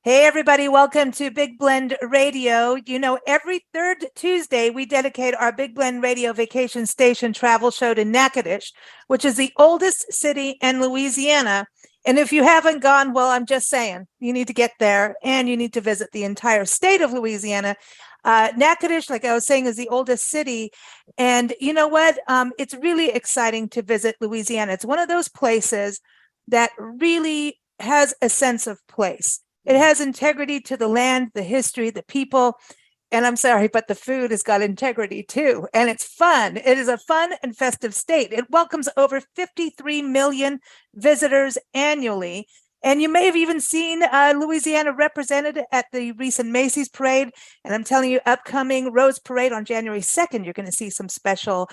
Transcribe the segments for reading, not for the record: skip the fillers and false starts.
Hey, everybody, welcome to Big Blend Radio. You know, every third Tuesday, we dedicate our Big Blend Radio vacation station travel show to Natchitoches, which is the oldest city in Louisiana. And if you haven't gone, well, I'm just saying, you need to get there and you need to visit the entire state of Louisiana. Natchitoches, like I was saying, is the oldest city. And you know what? It's really exciting to visit Louisiana. It's one of those places that really has a sense of place. It has integrity to the land, the history, the people. And I'm sorry, but the food has got integrity too. And it's fun. It is a fun and festive state. It welcomes over 53 million visitors annually. And you may have even seen Louisiana represented at the recent Macy's parade. And I'm telling you, upcoming Rose Parade on January 2nd, you're going to see some special,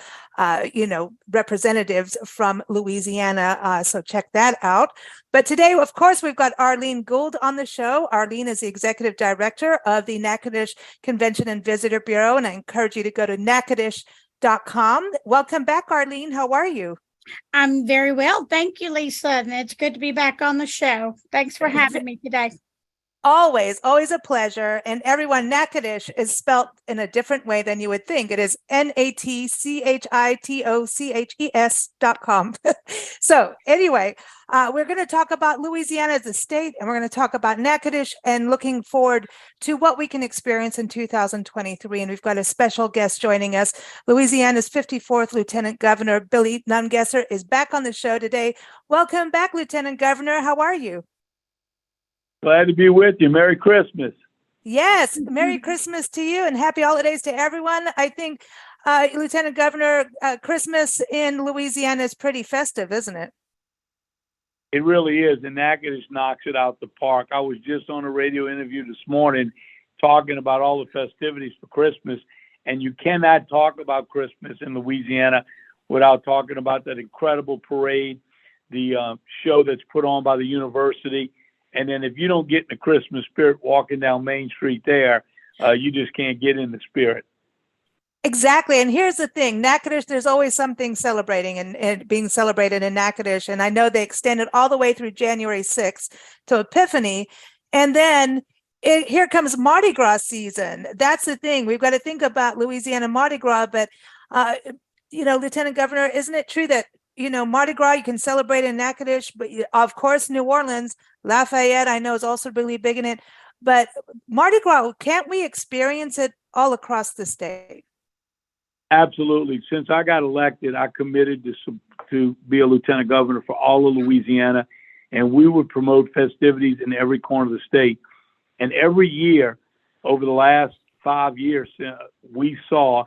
representatives from Louisiana. So check that out. But today, of course, we've got Arlene Gould on the show. Arlene is the executive director of the Natchitoches Convention and Visitor Bureau. And I encourage you to go to natchitoches.com. Welcome back, Arlene. How are you? I'm very well. Thank you, Lisa. And it's good to be back on the show. Thanks for having me today. Always a pleasure. And everyone, Natchitoches is spelt in a different way than you would think. It is NATCHITOCHES.com. So anyway, we're going to talk about Louisiana as a state, and we're going to talk about Natchitoches and looking forward to what we can experience in 2023. And we've got a special guest joining us. Louisiana's 54th Lieutenant Governor, Billy Nungesser, is back on the show today. Welcome back, Lieutenant Governor. How are you? Glad to be with you. Merry Christmas. Yes, Merry Christmas to you and happy holidays to everyone. I think, Lieutenant Governor, Christmas in Louisiana is pretty festive, isn't it? It really is, and Natchitoches knocks it out the park. I was just on a radio interview this morning talking about all the festivities for Christmas, and you cannot talk about Christmas in Louisiana without talking about that incredible parade, the show that's put on by the university. And then if you don't get in the Christmas spirit walking down Main Street there, you just can't get in the spirit. Exactly. And here's the thing, Natchitoches, there's always something celebrating and being celebrated in Natchitoches. And I know they extended all the way through January 6th to Epiphany. And then here comes Mardi Gras season. That's the thing. We've got to think about Louisiana Mardi Gras. But, Lieutenant Governor, isn't it true that Mardi Gras, you can celebrate in Natchitoches, but of course, New Orleans, Lafayette, I know is also really big in it. But Mardi Gras, can't we experience it all across the state? Absolutely. Since I got elected, I committed to be a lieutenant governor for all of Louisiana, and we would promote festivities in every corner of the state. And every year, over the last 5 years, we saw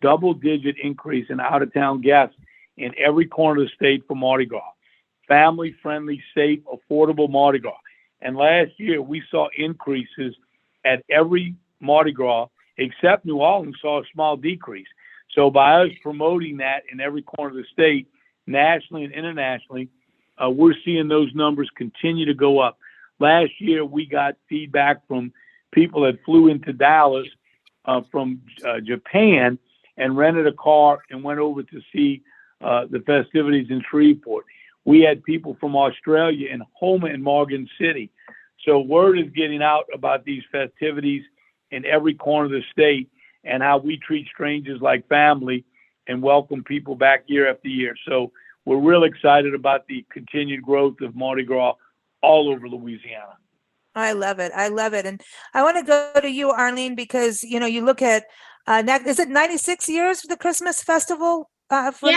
double-digit increase in out-of-town guests in every corner of the state for Mardi Gras. Family-friendly, safe, affordable Mardi Gras. And last year, we saw increases at every Mardi Gras, except New Orleans saw a small decrease. So by us promoting that in every corner of the state, nationally and internationally, we're seeing those numbers continue to go up. Last year, we got feedback from people that flew into Dallas from Japan and rented a car and went over to see the festivities in Shreveport. We had people from Australia in Houma and Morgan City. So word is getting out about these festivities in every corner of the state and how we treat strangers like family and welcome people back year after year. So we're real excited about the continued growth of Mardi Gras all over Louisiana. I love it. I love it. And I want to go to you, Arlene, because, you look at, is it 96 years for the Christmas festival? For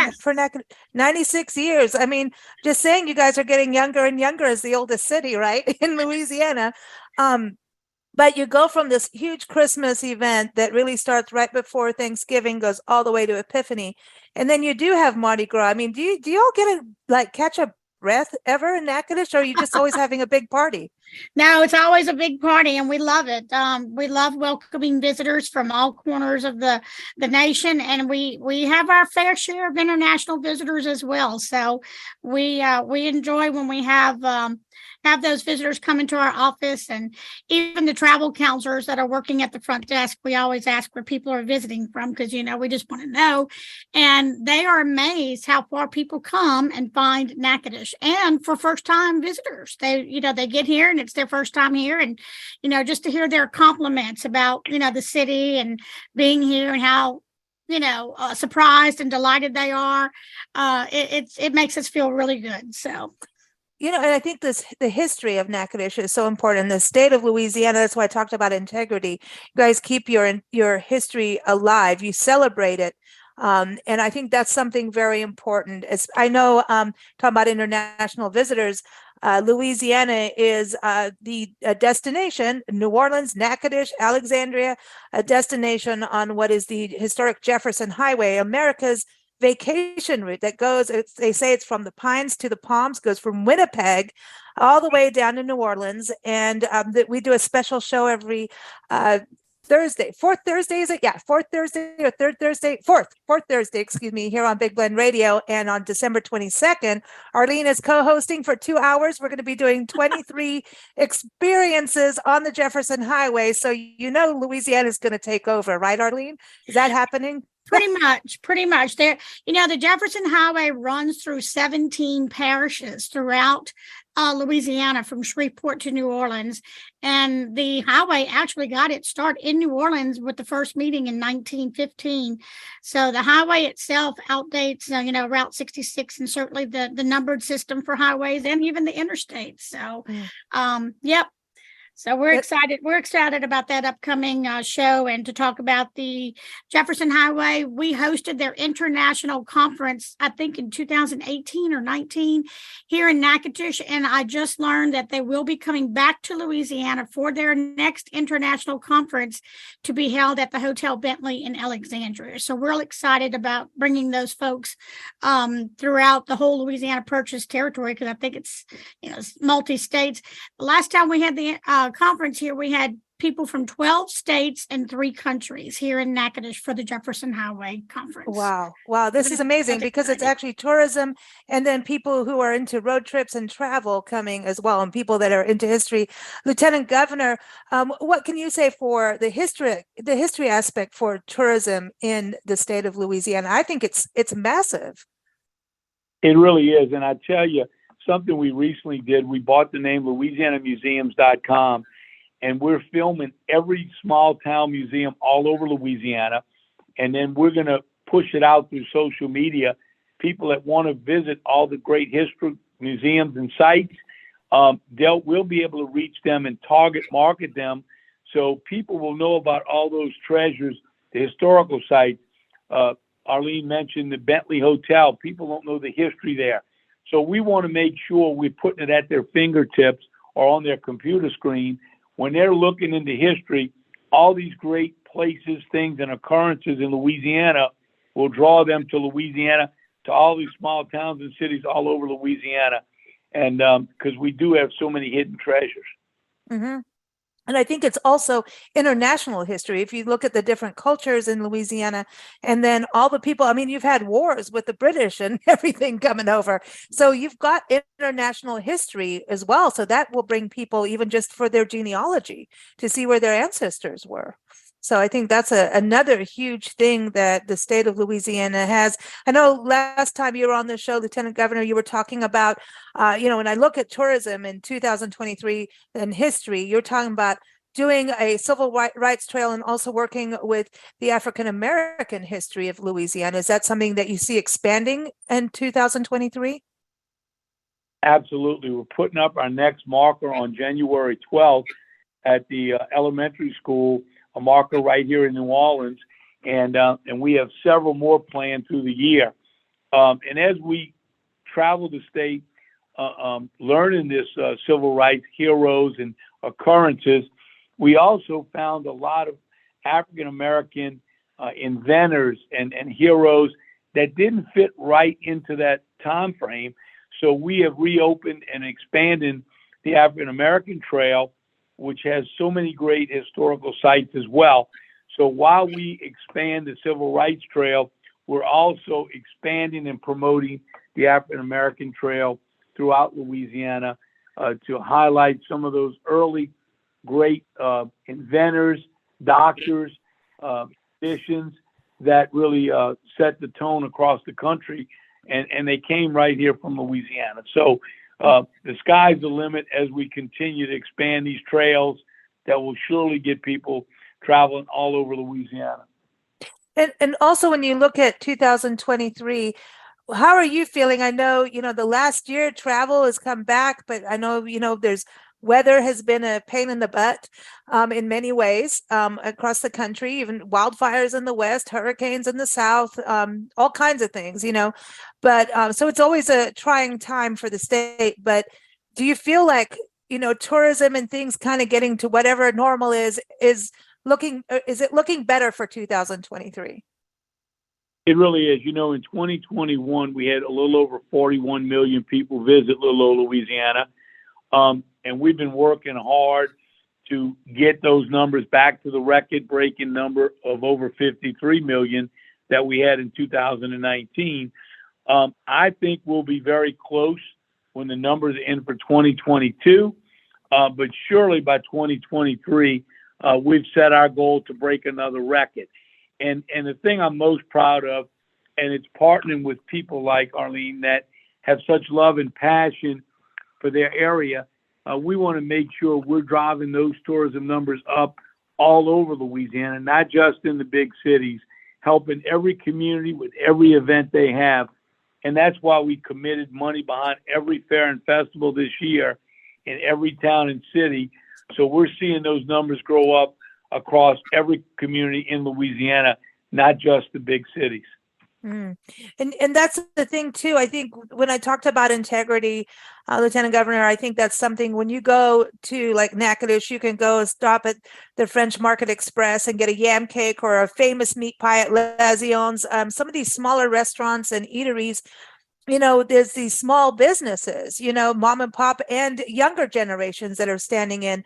96 years. I mean, just saying, you guys are getting younger and younger as the oldest city, right, in Louisiana. But you go from this huge Christmas event that really starts right before Thanksgiving, goes all the way to Epiphany, and then you do have Mardi Gras. I mean, do you all get to catch a breath ever in Natchitoches, or are you just always having a big party? No, it's always a big party, and we love it. We love welcoming visitors from all corners of the nation, and we have our fair share of international visitors as well. So we enjoy when we have have those visitors come into our office, and even the travel counselors that are working at the front desk, we always ask where people are visiting from, because, we just want to know. And they are amazed how far people come and find Natchitoches. And for first time visitors, they get here and it's their first time here. And, just to hear their compliments about, the city and being here, and how, surprised and delighted they are. It makes us feel really good. So. And I think the history of Natchitoches is so important. The state of Louisiana, that's why I talked about integrity. You guys keep your history alive. You celebrate it. And I think that's something very important. As I know, talking about international visitors, Louisiana is the destination, New Orleans, Natchitoches, Alexandria, a destination on what is the historic Jefferson Highway, America's vacation route that goes, they say it's from the Pines to the Palms, goes from Winnipeg all the way down to New Orleans. And that we do a special show every fourth Thursday, excuse me, here on Big Blend Radio. And on December 22nd, Arlene is co-hosting for 2 hours. We're going to be doing 23 experiences on the Jefferson Highway. So, Louisiana is going to take over, right, Arlene? Is that happening? Pretty much. There, the Jefferson Highway runs through 17 parishes throughout Louisiana, from Shreveport to New Orleans. And the highway actually got its start in New Orleans with the first meeting in 1915. So the highway itself outdates, Route 66, and certainly the numbered system for highways and even the interstates. So, yep. So we're excited. We're excited about that upcoming show, and to talk about the Jefferson Highway. We hosted their international conference, I think in 2018 or 19, here in Natchitoches. And I just learned that they will be coming back to Louisiana for their next international conference, to be held at the Hotel Bentley in Alexandria. So we're excited about bringing those folks throughout the whole Louisiana Purchase territory, because I think it's multi-states. The last time we had the conference here, we had people from 12 states and 3 countries here in Natchitoches for the Jefferson Highway Conference. Wow. This is amazing, because it's actually tourism, and then people who are into road trips and travel coming as well, and people that are into history. Lieutenant Governor, what can you say for the history aspect for tourism in the state of Louisiana? I think it's massive. It really is. And I tell you, something we recently did, we bought the name LouisianaMuseums.com, and we're filming every small town museum all over Louisiana. And then we're going to push it out through social media. People that want to visit all the great history museums and sites, we'll be able to reach them and market them, so people will know about all those treasures, the historical sites. Arlene mentioned the Bentley Hotel. People don't know the history there. So we want to make sure we're putting it at their fingertips or on their computer screen. When they're looking into history, all these great places, things, and occurrences in Louisiana will draw them to Louisiana, to all these small towns and cities all over Louisiana. And because we do have so many hidden treasures. Mm-hmm. And I think it's also international history. If you look at the different cultures in Louisiana, and then all the people, you've had wars with the British and everything coming over. So you've got international history as well. So that will bring people, even just for their genealogy, to see where their ancestors were. So I think that's another huge thing that the state of Louisiana has. I know last time you were on the show, Lieutenant Governor, you were talking about, when I look at tourism in 2023 and history, you're talking about doing a civil rights trail and also working with the African American history of Louisiana. Is that something that you see expanding in 2023? Absolutely. We're putting up our next marker on January 12th at the elementary school, a marker right here in New Orleans, and we have several more planned through the year. And as we travel the state, learning this civil rights heroes and occurrences, we also found a lot of African American inventors and heroes that didn't fit right into that time frame. So we have reopened and expanded the African American Trail, which has so many great historical sites as well. So while we expand the Civil Rights Trail, we're also expanding and promoting the African American Trail throughout Louisiana. to highlight some of those early great inventors, doctors, musicians that really set the tone across the country, and they came right here from Louisiana. So the sky's the limit as we continue to expand these trails that will surely get people traveling all over Louisiana. And also when you look at 2023, how are you feeling? I know, the last year travel has come back, but I know, there's weather has been a pain in the butt in many ways across the country, even wildfires in the west, hurricanes in the south, all kinds of things, But so it's always a trying time for the state. But do you feel like, tourism and things kind of getting to whatever normal is it looking better for 2023? It really is. In 2021, we had a little over 41 million people visit little old Louisiana. And we've been working hard to get those numbers back to the record-breaking number of over 53 million that we had in 2019. I think we'll be very close when the numbers are in for 2022. But surely by 2023, we've set our goal to break another record. And the thing I'm most proud of, and it's partnering with people like Arlene that have such love and passion for their area, we want to make sure we're driving those tourism numbers up all over Louisiana, not just in the big cities, helping every community with every event they have. And that's why we committed money behind every fair and festival this year in every town and city. So we're seeing those numbers grow up across every community in Louisiana, not just the big cities. And that's the thing too. I think when I talked about integrity, Lieutenant Governor, I think that's something when you go to like Natchitoches, you can go stop at the French Market Express and get a yam cake or a famous meat pie at Lazion's. Some of these smaller restaurants and eateries, there's these small businesses, mom and pop and younger generations that are standing in.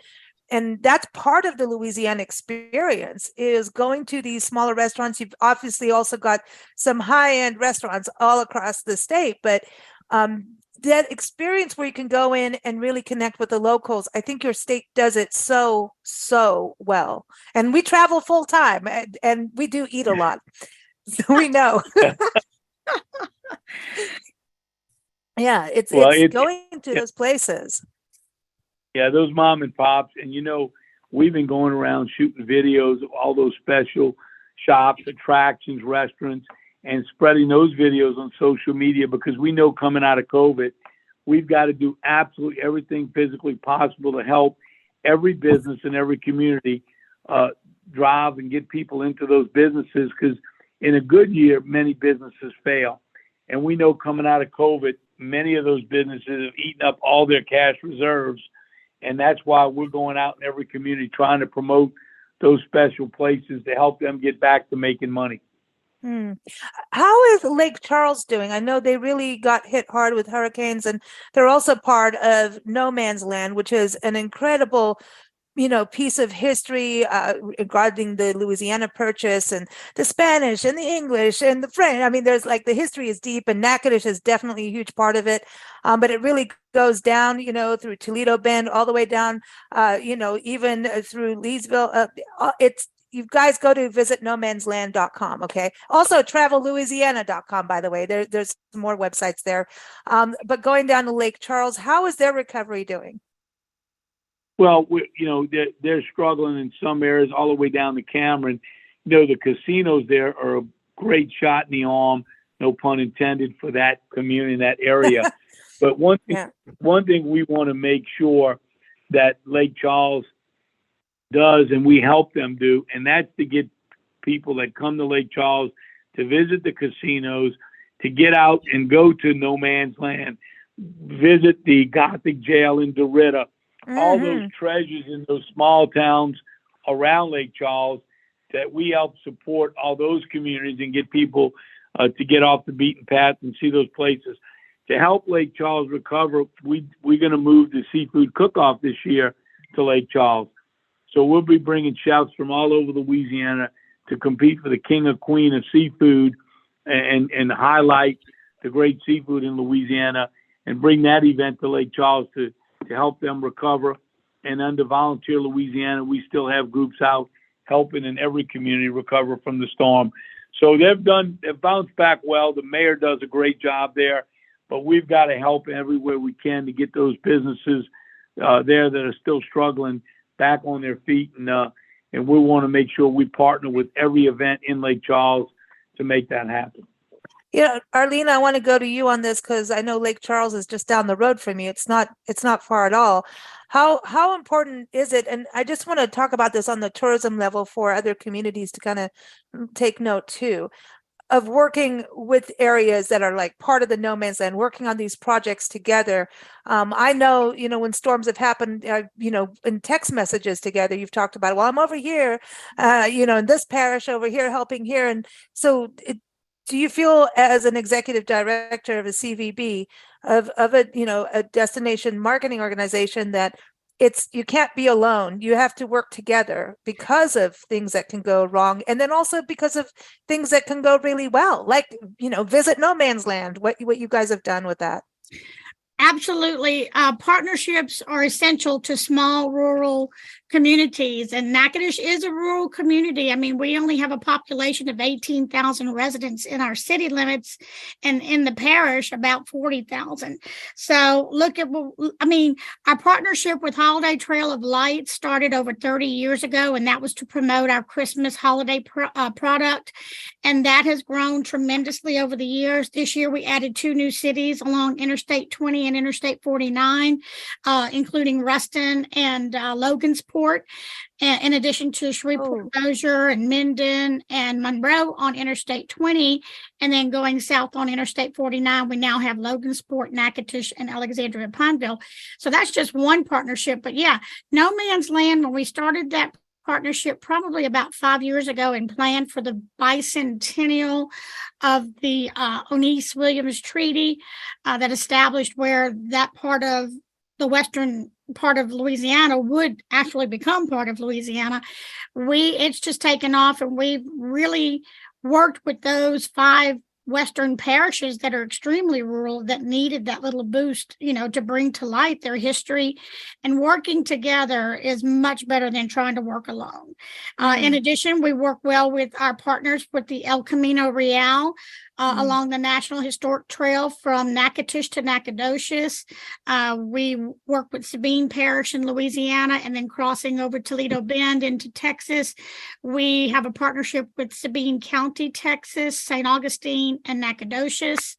And that's part of the Louisiana experience is going to these smaller restaurants. You've obviously also got some high-end restaurants all across the state, but that experience where you can go in and really connect with the locals, I think your state does it so, so well. And we travel full time and we do eat a lot. So we know. Yeah, it's going to those places. Yeah, those mom and pops. And, we've been going around shooting videos of all those special shops, attractions, restaurants, and spreading those videos on social media because we know coming out of COVID, we've got to do absolutely everything physically possible to help every business in every community drive and get people into those businesses because in a good year, many businesses fail. And we know coming out of COVID, many of those businesses have eaten up all their cash reserves. And that's why we're going out in every community trying to promote those special places to help them get back to making money. How is Lake Charles doing? I know they really got hit hard with hurricanes, and they're also part of No Man's Land, which is an incredible piece of history regarding the Louisiana Purchase and the Spanish and the English and the French. I mean, there's like the history is deep, and Natchitoches is definitely a huge part of it. But it really goes down, through Toledo Bend all the way down, even through Leesville. You guys go to visit nomansland.com. Okay. Also Travel-Louisiana.com, by the way, there's some more websites there. But going down to Lake Charles, how is their recovery doing? Well, they're struggling in some areas all the way down to Cameron. The casinos there are a great shot in the arm, no pun intended, for that community, that area. But one thing we want to make sure that Lake Charles does, and we help them do, and that's to get people that come to Lake Charles to visit the casinos, to get out and go to No Man's Land, visit the Gothic jail in DeRidder, all those treasures in those small towns around Lake Charles, that we help support all those communities and get people to get off the beaten path and see those places. To help Lake Charles recover, we're going to move the seafood cook-off this year to Lake Charles. So we'll be bringing chefs from all over Louisiana to compete for the king or queen of seafood and highlight the great seafood in Louisiana and bring that event to Lake Charles to to help them recover. And under Volunteer Louisiana, we still have groups out helping in every community recover from the storm. So they've bounced back well. The mayor does a great job there, but we've got to help everywhere we can to get those businesses there that are still struggling back on their feet. And we want to make sure we partner with every event in Lake Charles to make that happen. Yeah, Arlene, I want to go to you on this because I know Lake Charles is just down the road from you. It's not far at all. How important is it? And I just want to talk about this on the tourism level for other communities to kind of take note too, of working with areas that are like part of the no man's land, working on these projects together. I know, when storms have happened, in text messages together, you've talked about, well, I'm over here, in this parish over here, helping here. And so do you feel as an executive director of a CVB of a destination marketing organization that you can't be alone. You have to work together because of things that can go wrong. And then also because of things that can go really well, like, visit no man's land, what you guys have done with that. Absolutely. Partnerships are essential to small rural communities, and Natchitoches is a rural community. I mean, we only have a population of 18,000 residents in our city limits, and in the parish, about 40,000. So our partnership with Holiday Trail of Light started over 30 years ago, and that was to promote our Christmas holiday product. And that has grown tremendously over the years. This year, we added 2 new cities along Interstate 20 and Interstate 49, including Ruston and Logansport. In addition to Shreveport, Bossier, and Minden and Monroe on Interstate 20, and then going south on Interstate 49, we now have Logansport, Natchitoches, and Alexandria Pineville. So that's just one partnership. But yeah, no man's land, when we started that partnership probably about 5 years ago and planned for the bicentennial of the Onease-Williams Treaty that established where that part of the western part of Louisiana would actually become part of Louisiana. It's just taken off, and we've really worked with those 5 western parishes that are extremely rural that needed that little boost, to bring to light their history. And working together is much better than trying to work alone. In addition, we work well with our partners with the El Camino Real along the National Historic Trail from Natchitoches to Nacogdoches. We work with Sabine Parish in Louisiana, and then crossing over Toledo Bend into Texas. We have a partnership with Sabine County, Texas, St. Augustine, and Nacogdoches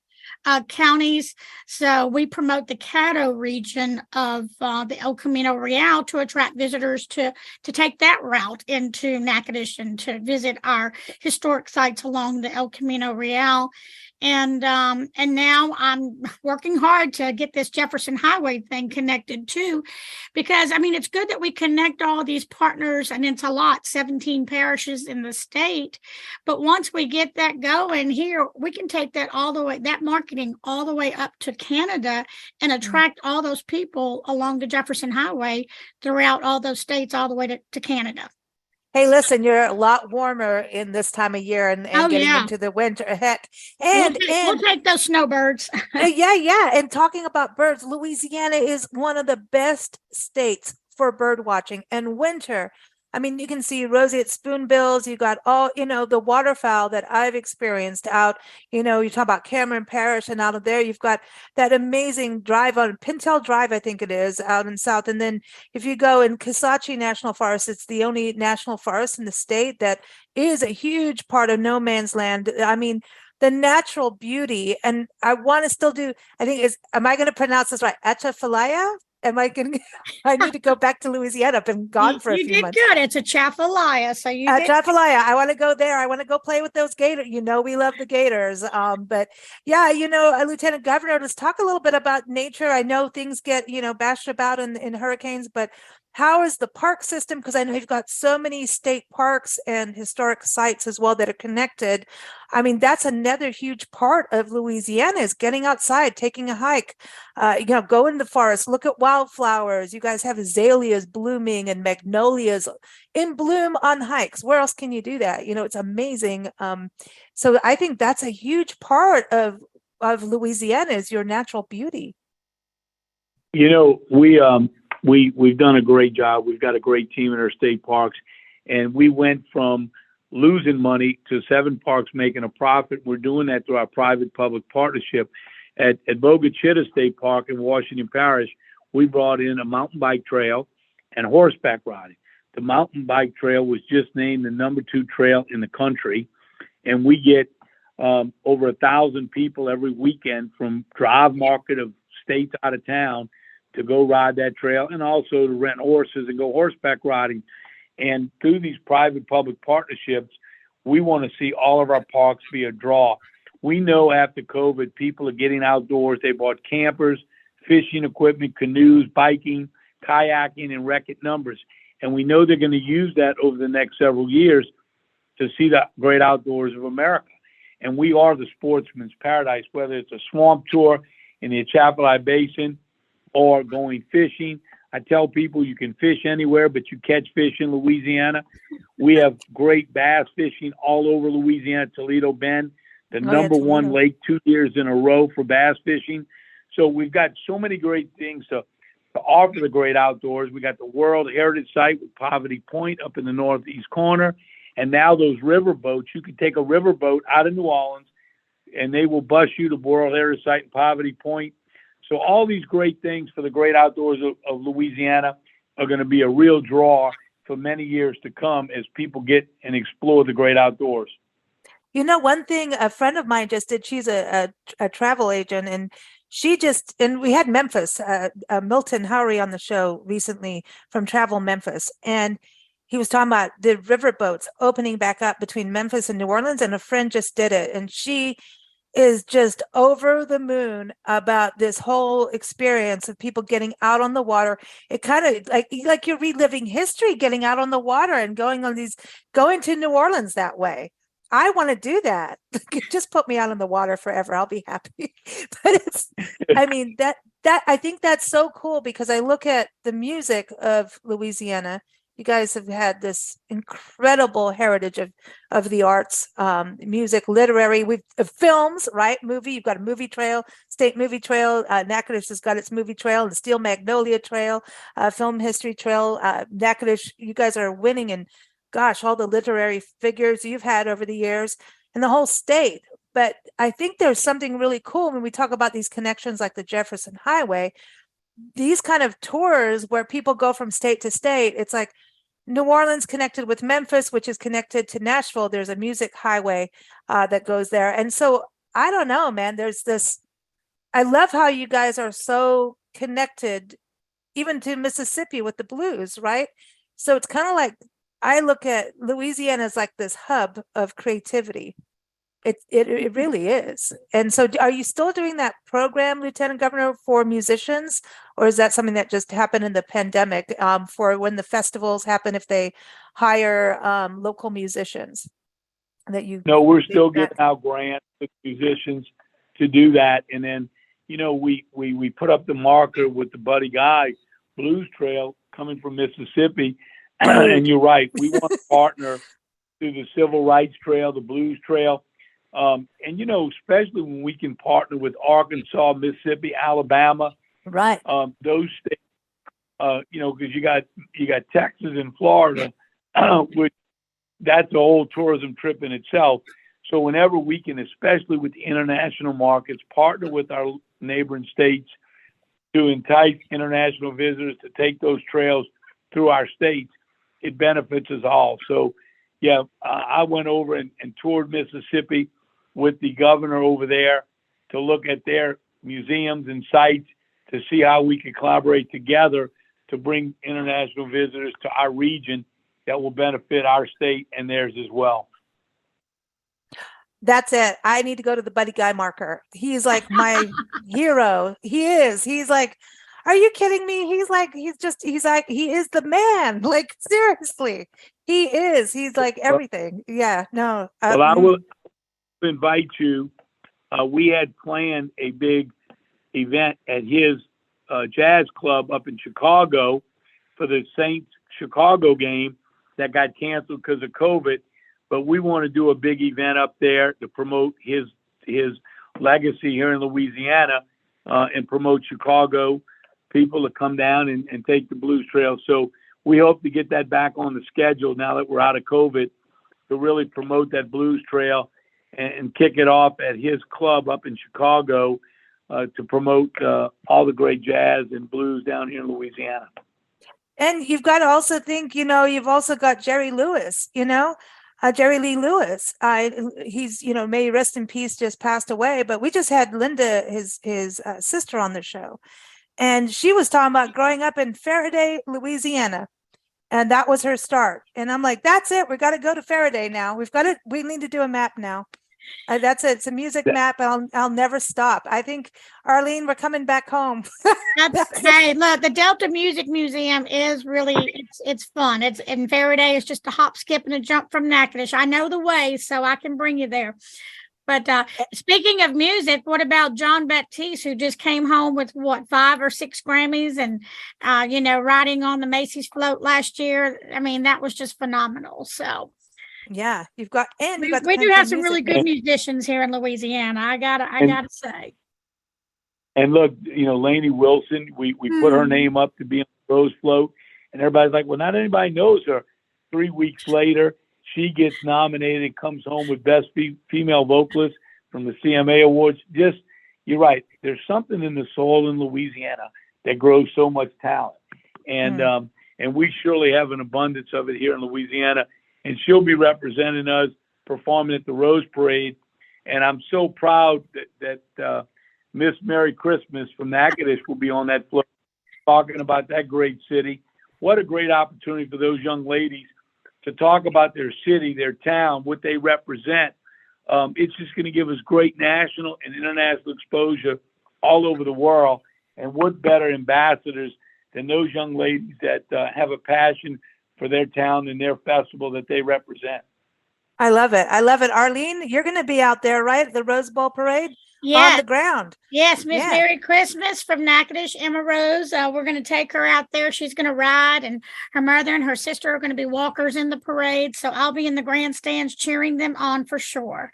counties. So we promote the Caddo region of the El Camino Real to attract visitors to take that route into Natchitoches and to visit our historic sites along the El Camino Real. And now I'm working hard to get this Jefferson Highway thing connected too, because it's good that we connect all these partners, and it's a lot, 17 parishes in the state. But once we get that going here, we can take that marketing all the way up to Canada and attract all those people along the Jefferson Highway throughout all those states, all the way to Canada. Hey, listen, you're a lot warmer in this time of year and getting into the winter. Heck, we'll take those snowbirds. Yeah. And talking about birds, Louisiana is one of the best states for bird watching. And winter, you can see roseate spoonbills. You got all, the waterfowl that I've experienced out, you talk about Cameron Parish, and out of there, you've got that amazing drive on Pintel Drive, I think it is, out in South. And then if you go in Kisatchie National Forest, it's the only national forest in the state that is a huge part of no man's land. The natural beauty, and I want to still do, am I going to pronounce this right? Atchafalaya? I need to go back to Louisiana. I've been gone for a few months. You did good. It's a Atchafalaya. So you did. Atchafalaya. I want to go there. I want to go play with those gators. We love the gators. But yeah, Lieutenant Governor, let's talk a little bit about nature. I know things get, bashed about in hurricanes, but how is the park system? Because I know you've got so many state parks and historic sites as well that are connected. That's another huge part of Louisiana, is getting outside, taking a hike, go in the forest, look at wildflowers. You guys have azaleas blooming and magnolias in bloom on hikes. Where else can you do that? It's amazing. So I think that's a huge part of Louisiana, is your natural beauty. You know, we've done a great job. We've got a great team in our state parks, and we went from losing money to 7 parks making a profit. We're doing that through our private-public partnership. At Bogachita State Park in Washington Parish, we brought in a mountain bike trail and horseback riding. The mountain bike trail was just named the #2 trail in the country, and we get over 1,000 people every weekend from drive market of states out of town to go ride that trail, and also to rent horses and go horseback riding. And through these private-public partnerships, we want to see all of our parks be a draw. We know after COVID, people are getting outdoors. They bought campers, fishing equipment, canoes, biking, kayaking in record numbers. And we know they're going to use that over the next several years to see the great outdoors of America. And we are the sportsman's paradise, whether it's a swamp tour in the Atchafalaya Basin or going fishing. I tell people you can fish anywhere, but you catch fish in Louisiana. We have great bass fishing all over Louisiana, Toledo Bend, the number one lake 2 years in a row for bass fishing. So we've got so many great things to offer the great outdoors. We got the World Heritage Site with Poverty Point up in the northeast corner. And now those river boats, you can take a river boat out of New Orleans and they will bus you to World Heritage Site and Poverty Point. So all these great things for the great outdoors of Louisiana are going to be a real draw for many years to come as people get and explore the great outdoors. You know, one thing a friend of mine just did, she's a travel agent, and we had Memphis, Milton Howery on the show recently from Travel Memphis. And he was talking about the river boats opening back up between Memphis and New Orleans, and a friend just did it. And she is just over the moon about this whole experience of people getting out on the water. It kind of like you're reliving history, getting out on the water and going to New Orleans that way. I want to do that. Just put me out on the water forever. I'll be happy. But I think that's so cool, because I look at the music of Louisiana. You guys have had this incredible heritage of the arts, music, literary, films, right? Movie. You've got a movie trail, state movie trail. Natchitoches has got its movie trail, the Steel Magnolia Trail, film history trail. Natchitoches, you guys are winning in, gosh, all the literary figures you've had over the years in the whole state. But I think there's something really cool when we talk about these connections like the Jefferson Highway, these kind of tours where people go from state to state. It's like New Orleans connected with Memphis, which is connected to Nashville. There's a music highway that goes there. And so I don't know, man, there's this, I love how you guys are so connected even to Mississippi with the blues, right? So it's kind of like, I look at Louisiana as like this hub of creativity. It really is. And so are you still doing that program, Lieutenant Governor, for musicians? Or is that something that just happened in the pandemic, for when the festivals happen, if they hire local musicians? No, we're still giving out grants to musicians to do that. And then, you know, we put up the marker with the Buddy Guy Blues Trail coming from Mississippi. And you're right, we want to partner through the Civil Rights Trail, the Blues Trail. And, you know, especially when we can partner with Arkansas, Mississippi, Alabama, right? Those states, you know, because you got Texas and Florida, which that's a whole tourism trip in itself. So whenever we can, especially with the international markets, partner with our neighboring states to entice international visitors to take those trails through our states, it benefits us all. So, yeah, I went over and toured Mississippi with the governor over there to look at their museums and sites to see how we could collaborate together to bring international visitors to our region that will benefit our state and theirs as well. That's it. I need to go to the Buddy Guy marker. He's like my hero. He is. He's like, are you kidding me? He is the man. Like, seriously, he is. He's like everything. Yeah, no. Well, I will invite you. We had planned a big event at his jazz club up in Chicago for the Saints Chicago game that got canceled because of COVID. But we want to do a big event up there to promote his legacy here in Louisiana and promote Chicago. people to come down and take the blues trail. So we hope to get that back on the schedule now that we're out of COVID, to really promote that blues trail and kick it off at his club up in Chicago, to promote all the great jazz and blues down here in Louisiana. And you've got to also think, you've also got Jerry Lewis, Jerry Lee Lewis. He's, may he rest in peace, just passed away. But we just had Linda, his sister, on the show. And she was talking about growing up in Faraday, Louisiana. And that was her start. And I'm like, that's it. We got to go to Faraday now. We need to do a map now. That's it. It's a music map. I'll never stop. I think, Arlene, we're coming back home. Hey, look, the Delta Music Museum is really, it's fun. It's in Faraday. It's just a hop, skip, and a jump from Natchitoches. I know the way, so I can bring you there. But speaking of music, what about John Baptiste, who just came home with 5 or 6 Grammys and, riding on the Macy's float last year? I mean, that was just phenomenal. So. Yeah, we do have some really good musicians here in Louisiana. I gotta say. And look, Lainey Wilson, we put her name up to be on the Rose Float, and everybody's like, well, not anybody knows her. 3 weeks later, she gets nominated and comes home with Best Female Vocalist from the CMA Awards. You're right. There's something in the soul in Louisiana that grows so much talent, and we surely have an abundance of it here in Louisiana. And she'll be representing us, performing at the Rose Parade. And I'm so proud that Miss Merry Christmas from Natchitoches will be on that float, talking about that great city. What a great opportunity for those young ladies to talk about their city, their town, what they represent. It's just going to give us great national and international exposure all over the world. And what better ambassadors than those young ladies that have a passion for their town and their festival that they represent. I love it. Arlene, you're going to be out there, right? At the Rose Bowl Parade? Yeah. On the ground. Yes, Miss Merry Christmas from Natchitoches, Emma Rose. We're going to take her out there. She's going to ride, and her mother and her sister are going to be walkers in the parade. So I'll be in the grandstands cheering them on for sure.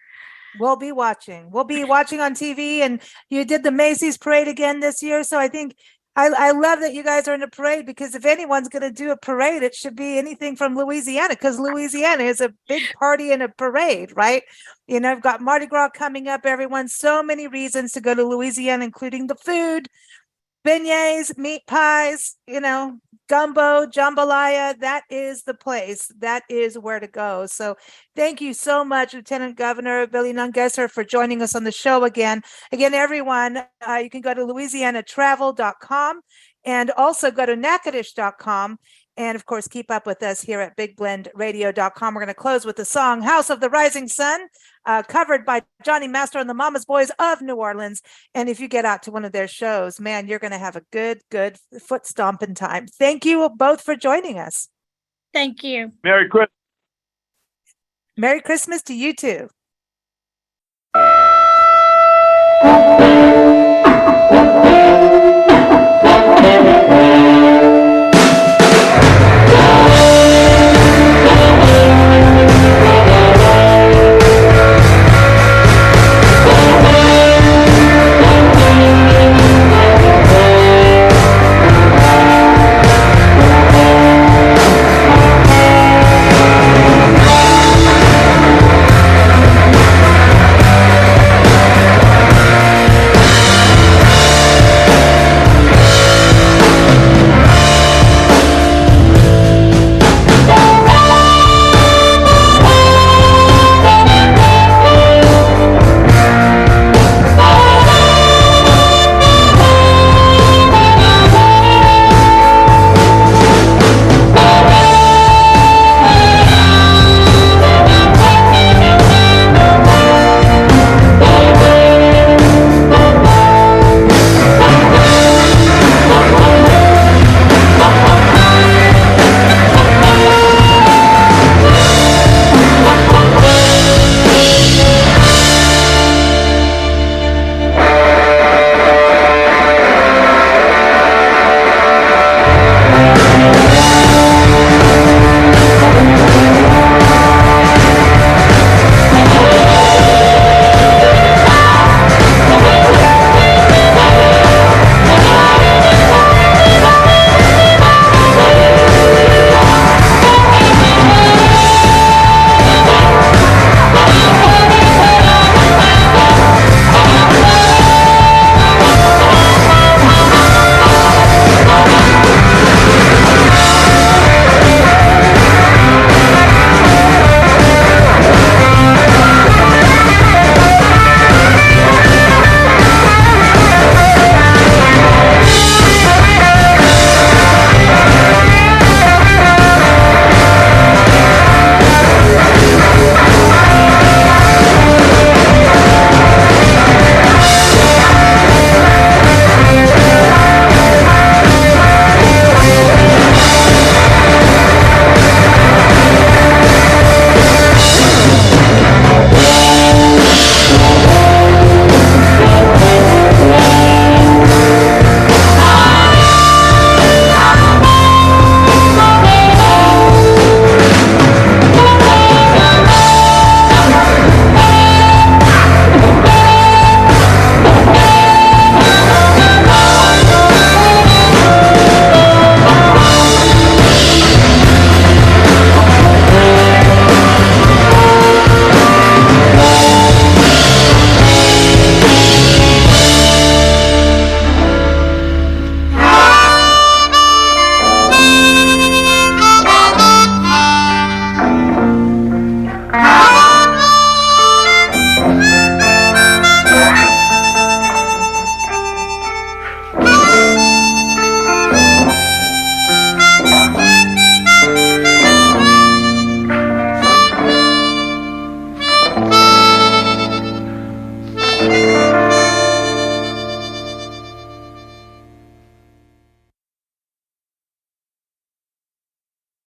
We'll be watching on TV, and you did the Macy's parade again this year. So I think I love that you guys are in a parade, because if anyone's going to do a parade, it should be anything from Louisiana, because Louisiana is a big party and a parade, right? I've got Mardi Gras coming up, everyone. So many reasons to go to Louisiana, including the food, beignets, meat pies, gumbo, jambalaya. That is the place. That is where to go. So thank you so much, Lieutenant Governor Billy Nungesser, for joining us on the show again. Again, everyone, you can go to louisianatravel.com and also go to natchitoches.com. And of course, keep up with us here at bigblendradio.com. We're going to close with the song House of the Rising Sun, covered by Johnny Master and the Mama's Boys of New Orleans. And if you get out to one of their shows, man, you're going to have a good foot stomping time. Thank you both for joining us. Thank you. Merry Christmas. Merry Christmas to you too.